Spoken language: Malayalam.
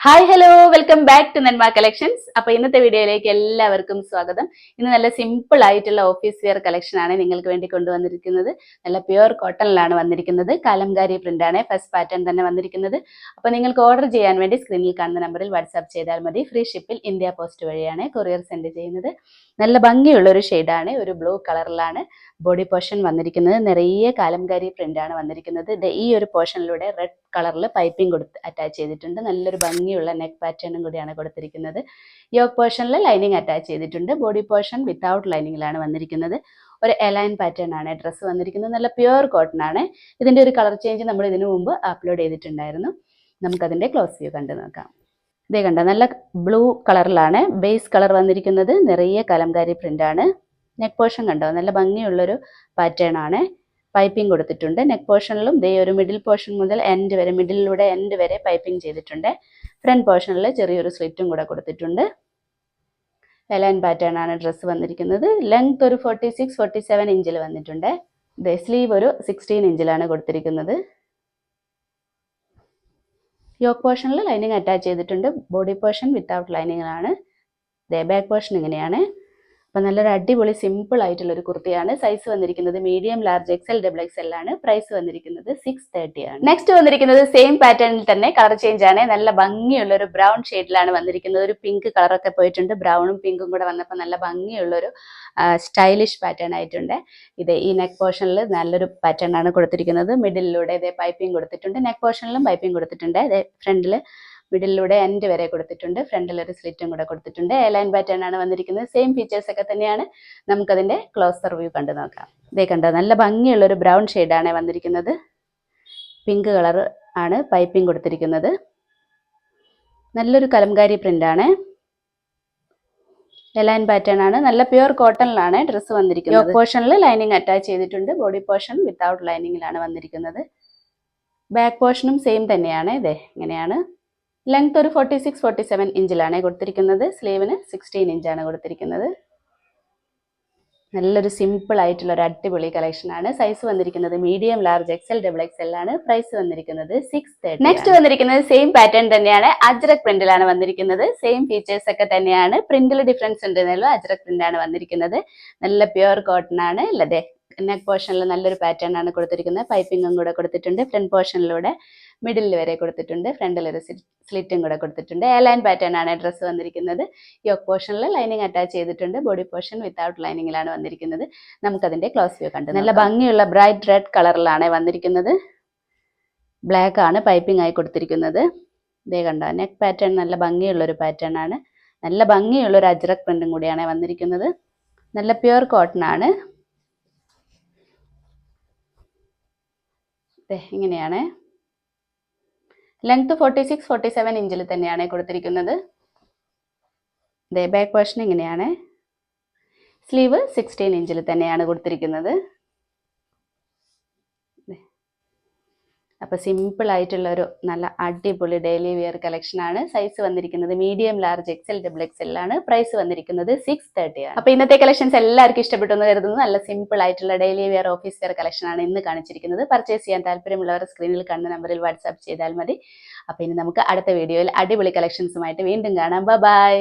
Hi hello welcome back to Nanma collections. അപ്പൊ ഇന്നത്തെ വീഡിയോയിലേക്ക് എല്ലാവർക്കും സ്വാഗതം. ഇന്ന് നല്ല സിമ്പിൾ ആയിട്ടുള്ള ഓഫീസ് വെയർ കളക്ഷൻ ആണ് നിങ്ങൾക്ക് വേണ്ടി കൊണ്ടുവന്നിരിക്കുന്നത്. നല്ല പ്യുവർ കോട്ടണിലാണ് വന്നിരിക്കുന്നത്. കലംകാരി പ്രിന്റ് ആണ് ഫസ്റ്റ് പാറ്റേൺ തന്നെ വന്നിരിക്കുന്നത്. അപ്പൊ നിങ്ങൾക്ക് ഓർഡർ ചെയ്യാൻ വേണ്ടി സ്ക്രീനിൽ കാണുന്ന നമ്പറിൽ വാട്സ്ആപ്പ് ചെയ്താൽ മതി. ഫ്രീ ഷിപ്പിൽ ഇന്ത്യ പോസ്റ്റ് വഴിയാണ് കൊറിയർ സെൻഡ് ചെയ്യുന്നത്. നല്ല ഭംഗിയുള്ള ഒരു ഷെയ്ഡാണ്, ഒരു ബ്ലൂ കളറിലാണ് ബോഡി പോർഷൻ വന്നിരിക്കുന്നത്. നിറയെ കലംകാരി പ്രിന്റ് ആണ് വന്നിരിക്കുന്നത്. ഈ ഒരു പോർഷനിലൂടെ റെഡ് കളറിൽ പൈപ്പിംഗ് കൊടുത്ത് അറ്റാച്ച് ചെയ്തിട്ടുണ്ട്. നല്ലൊരു ഭംഗിയുള്ള നെക്ക് പാറ്റേണും കൂടിയാണ് കൊടുത്തിരിക്കുന്നത്. യോക്ക് പോർഷനിൽ ലൈനിങ് അറ്റാച്ച് ചെയ്തിട്ടുണ്ട്. ബോഡി പോർഷൻ വിത്തൗട്ട് ലൈനിങ്ങിലാണ് വന്നിരിക്കുന്നത്. ഒരു എലൈൻ പാറ്റേൺ ആണ് ഡ്രസ്സ് വന്നിരിക്കുന്നത്. നല്ല പ്യുവർ കോട്ടൺ ആണ്. ഇതിന്റെ ഒരു കളർ ചേഞ്ച് നമ്മൾ ഇതിനു മുമ്പ് അപ്ലോഡ് ചെയ്തിട്ടുണ്ടായിരുന്നു. നമുക്കതിന്റെ ക്ലോസ് വ്യൂ കണ്ടു നോക്കാം. ഇതേ കണ്ട നല്ല ബ്ലൂ കളറിലാണ് ബേസ് കളർ വന്നിരിക്കുന്നത്. നിറയെ കലംകാരി പ്രിന്റ് ആണ്. നെക്ക് പോർഷൻ കണ്ടോ, നല്ല ഭംഗിയുള്ളൊരു പാറ്റേൺ ആണ്. പൈപ്പിംഗ് കൊടുത്തിട്ടുണ്ട്. നെക്ക് പോർഷനിലും ദേ ഒരു മിഡിൽ പോർഷൻ മുതൽ എൻഡ് വരെ, മിഡിലിലൂടെ എൻഡ് വരെ പൈപ്പിംഗ് ചെയ്തിട്ടുണ്ട്. ഫ്രണ്ട് പോർഷനിൽ ചെറിയൊരു സ്ലിറ്റും കൂടെ കൊടുത്തിട്ടുണ്ട്. എലൈൻ പാറ്റേൺ ആണ് ഡ്രസ്സ് വന്നിരിക്കുന്നത്. ലെങ്ത് ഒരു 46-47 ഇഞ്ചിൽ വന്നിട്ടുണ്ട്. ദേ സ്ലീവ് ഒരു 16 ഇഞ്ചിലാണ് കൊടുത്തിരിക്കുന്നത്. യോക്ക് പോർഷനിൽ ലൈനിങ് അറ്റാച്ച് ചെയ്തിട്ടുണ്ട്. ബോഡി പോർഷൻ വിത്തൗട്ട് ലൈനിങ്ങിലാണ്. ദേ ബാക്ക് പോർഷൻ ഇങ്ങനെയാണ്. അപ്പം നല്ലൊരു അടിപൊളി സിമ്പിൾ ആയിട്ടുള്ള ഒരു കുർത്തിയാണ്. സൈസ് വന്നിരിക്കുന്നത് medium, large, XL, double XL ആണ്. പ്രൈസ് വന്നിരിക്കുന്നത് 630 ആണ്. നെക്സ്റ്റ് വന്നിരിക്കുന്നത് സെയിം പാറ്റേണിൽ തന്നെ കളർ ചേഞ്ച് ആണ്. നല്ല ഭംഗിയുള്ള ഒരു ബ്രൗൺ ഷെയ്ഡിലാണ് വന്നിരിക്കുന്നത്. ഒരു പിങ്ക് കളറൊക്കെ പോയിട്ടുണ്ട്. ബ്രൗണും പിങ്കും കൂടെ വന്നപ്പോൾ നല്ല ഭംഗിയുള്ളൊരു സ്റ്റൈലിഷ് പാറ്റേൺ ആയിട്ടുണ്ട്. ഇത് ഈ നെക്ക് പോർഷനിൽ നല്ലൊരു പാറ്റേൺ ആണ് കൊടുത്തിരിക്കുന്നത്. മിഡിലിലൂടെ ഇതേ പൈപ്പിംഗ് കൊടുത്തിട്ടുണ്ട്. നെക്ക് പോർഷനിലും പൈപ്പിംഗ് കൊടുത്തിട്ടുണ്ട്. ഇതേ ഫ്രണ്ടിൽ മിഡിലൂടെ എൻഡ് വരെ കൊടുത്തിട്ടുണ്ട്. ഫ്രണ്ടിൽ ഒരു സ്ലിറ്റും കൂടെ കൊടുത്തിട്ടുണ്ട്. എലൈൻ പാറ്റേൺ ആണ് വന്നിരിക്കുന്നത്. സെയിം ഫീച്ചേഴ്സ് ഒക്കെ തന്നെയാണ്. നമുക്കതിന്റെ ക്ലോസർ വ്യൂ കണ്ടു നോക്കാം. ഇതേ കണ്ടോ, നല്ല ഭംഗിയുള്ള ഒരു ബ്രൗൺ ഷെയ്ഡാണ് വന്നിരിക്കുന്നത്. പിങ്ക് കളർ ആണ് പൈപ്പിംഗ് കൊടുത്തിരിക്കുന്നത്. നല്ലൊരു കലംകാരി പ്രിന്റ് ആണ്. എലൈൻ പാറ്റേൺ ആണ്. നല്ല പ്യുവർ കോട്ടണിലാണ് ഡ്രസ്സ് വന്നിരിക്കുന്നത്. യോക്ക് പോർഷനിൽ ലൈനിങ് അറ്റാച്ച് ചെയ്തിട്ടുണ്ട്. ബോഡി പോർഷൻ വിത്തൗട്ട് ലൈനിങ്ങിലാണ് വന്നിരിക്കുന്നത്. ബാക്ക് പോർഷനും സെയിം തന്നെയാണ്. ഇതേ ഇങ്ങനെയാണ്. ലെങ്ത് ഒരു 46-47 ഇഞ്ചിലാണ് കൊടുത്തിരിക്കുന്നത്. സ്ലീവിന് 16 ഇഞ്ചാണ് കൊടുത്തിരിക്കുന്നത്. നല്ലൊരു സിമ്പിൾ ആയിട്ടുള്ള ഒരു അടിപൊളി കളക്ഷൻ ആണ്. സൈസ് വന്നിരിക്കുന്നത് medium, large, XL, double XL ആണ്. പ്രൈസ് വന്നിരിക്കുന്നത് 630. നെക്സ്റ്റ് വന്നിരിക്കുന്നത് സെയിം പാറ്റേൺ തന്നെയാണ്. അജ്രക് പ്രിന്റിലാണ് വന്നിരിക്കുന്നത്. സെയിം ഫീച്ചേഴ്സ് ഒക്കെ തന്നെയാണ്. പ്രിന്റിൽ ഡിഫറൻസ് ഉണ്ടെന്നുള്ളൂ. അജ്രക് പ്രിന്റ് ആണ് വന്നിരിക്കുന്നത്. നല്ല പ്യുവർ കോട്ടൺ ആണ്. അല്ലേ, നെക്ക് പോർഷനിൽ നല്ലൊരു പാറ്റേൺ ആണ് കൊടുത്തിരിക്കുന്നത്. പൈപ്പിംഗും കൂടെ കൊടുത്തിട്ടുണ്ട്. ഫ്രണ്ട് പോർഷനിലൂടെ മിഡിൽ വരെ കൊടുത്തിട്ടുണ്ട്. ഫ്രണ്ടിൽ ഒരു സ്ലിറ്റും കൂടെ കൊടുത്തിട്ടുണ്ട്. എലൈൻ പാറ്റേൺ ആണ് ഡ്രസ്സ് വന്നിരിക്കുന്നത്. യോക്ക് പോർഷനിൽ ലൈനിങ് അറ്റാച്ച് ചെയ്തിട്ടുണ്ട്. ബോഡി പോർഷൻ വിത്തൗട്ട് ലൈനിങ്ങിലാണ് വന്നിരിക്കുന്നത്. നമുക്കതിന്റെ ക്ലോസ് വ്യൂ കണ്ടു. നല്ല ഭംഗിയുള്ള ബ്രൈറ്റ് റെഡ് കളറിലാണ് വന്നിരിക്കുന്നത്. ബ്ലാക്ക് ആണ് പൈപ്പിംഗ് ആയി കൊടുത്തിരിക്കുന്നത്. ഇതേ കണ്ടോ, നെക്ക് പാറ്റേൺ നല്ല ഭംഗിയുള്ള ഒരു പാറ്റേൺ ആണ്. നല്ല ഭംഗിയുള്ള ഒരു അജ്രക് പ്രിന്റും കൂടിയാണ് വന്നിരിക്കുന്നത്. നല്ല പ്യുവർ കോട്ടൺ ആണ്. ഇങ്ങനെയാണ്. ലെങ്ത് 46-47 ഇഞ്ചിൽ തന്നെയാണ് കൊടുത്തിരിക്കുന്നത്. ബാക്ക് പോർഷൻ ഇങ്ങനെയാണ്. സ്ലീവ് 16 ഇഞ്ചിൽ തന്നെയാണ് കൊടുത്തിരിക്കുന്നത്. അപ്പോൾ സിമ്പിൾ ആയിട്ടുള്ള ഒരു നല്ല അടിപൊളി ഡെയിലി വെയർ കളക്ഷൻ ആണ്. സൈസ് വന്നിരിക്കുന്നത് medium, large, XL, double XL ആണ്. പ്രൈസ് വന്നിരിക്കുന്നത് 630 ആണ്. അപ്പോൾ ഇന്നത്തെ കളക്ഷൻസ് എല്ലാവർക്കും ഇഷ്ടപ്പെട്ടു എന്ന് കരുതുന്നു. നല്ല സിമ്പിൾ ആയിട്ടുള്ള daily wear office wear collection ആണ് ഇന്ന് കാണിച്ചിരിക്കുന്നത്. പർച്ചേസ് ചെയ്യാൻ താല്പര്യമുള്ളവർ സ്ക്രീനിൽ കാണുന്ന നമ്പറിൽ വാട്സ്ആപ്പ് ചെയ്താൽ മതി. അപ്പോൾ ഇനി നമുക്ക് അടുത്ത വീഡിയോയിൽ അടിപൊളി കളക്ഷൻസുമായിട്ട് വീണ്ടും കാണാം. ബൈ.